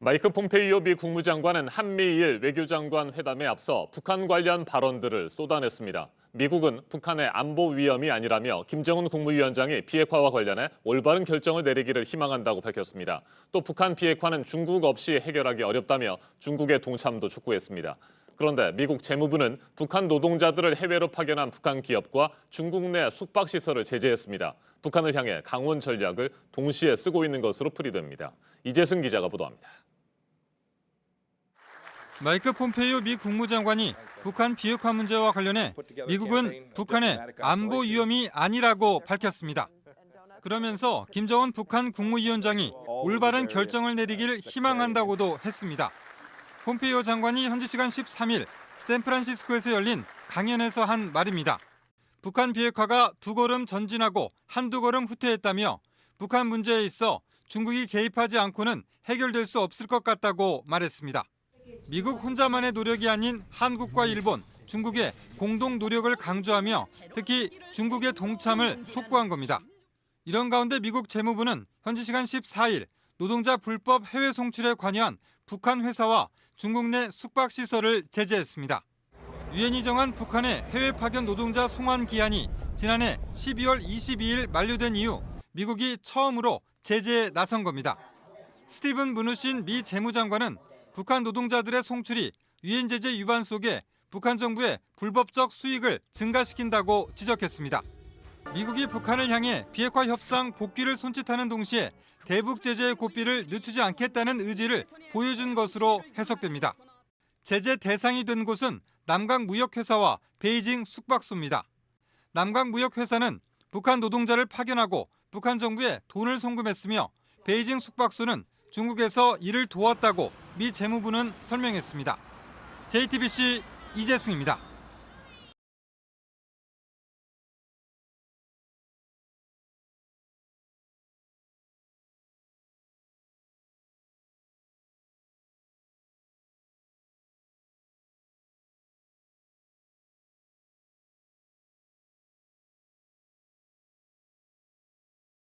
마이크 폼페이오 미 국무장관은 한미일 외교장관 회담에 앞서 북한 관련 발언들을 쏟아냈습니다. 미국은 북한의 안보 위험이 아니라며 김정은 국무위원장이 비핵화와 관련해 올바른 결정을 내리기를 희망한다고 밝혔습니다. 또 북한 비핵화는 중국 없이 해결하기 어렵다며 중국의 동참도 촉구했습니다. 그런데 미국 재무부는 북한 노동자들을 해외로 파견한 북한 기업과 중국 내 숙박시설을 제재했습니다. 북한을 향해 강원 전략을 동시에 쓰고 있는 것으로 풀이됩니다. 이재승 기자가 보도합니다. 마이크 폼페이오 미 국무장관이 북한 비핵화 문제와 관련해 미국은 북한의 안보 위험이 아니라고 밝혔습니다. 그러면서 김정은 북한 국무위원장이 올바른 결정을 내리길 희망한다고도 했습니다. 폼페이오 장관이 현지 시간 13일 샌프란시스코에서 열린 강연에서 한 말입니다. 북한 비핵화가 두 걸음 전진하고 한두 걸음 후퇴했다며 북한 문제에 있어 중국이 개입하지 않고는 해결될 수 없을 것 같다고 말했습니다. 미국 혼자만의 노력이 아닌 한국과 일본, 중국의 공동 노력을 강조하며 특히 중국의 동참을 촉구한 겁니다. 이런 가운데 미국 재무부는 현지 시간 14일 노동자 불법 해외 송출에 관여한 북한 회사와 중국 내 숙박시설을 제재했습니다. 유엔이 정한 북한의 해외 파견 노동자 송환 기한이 지난해 12월 22일 만료된 이후 미국이 처음으로 제재에 나선 겁니다. 스티븐 무누신 미 재무장관은 북한 노동자들의 송출이 유엔 제재 위반 속에 북한 정부의 불법적 수익을 증가시킨다고 지적했습니다. 미국이 북한을 향해 비핵화 협상 복귀를 손짓하는 동시에 대북 제재의 고삐를 늦추지 않겠다는 의지를 보여준 것으로 해석됩니다. 제재 대상이 된 곳은 남강무역회사와 베이징 숙박소입니다. 남강무역회사는 북한 노동자를 파견하고 북한 정부에 돈을 송금했으며 베이징 숙박소는 중국에서 이를 도왔다고 미 재무부는 설명했습니다. JTBC 이재승입니다.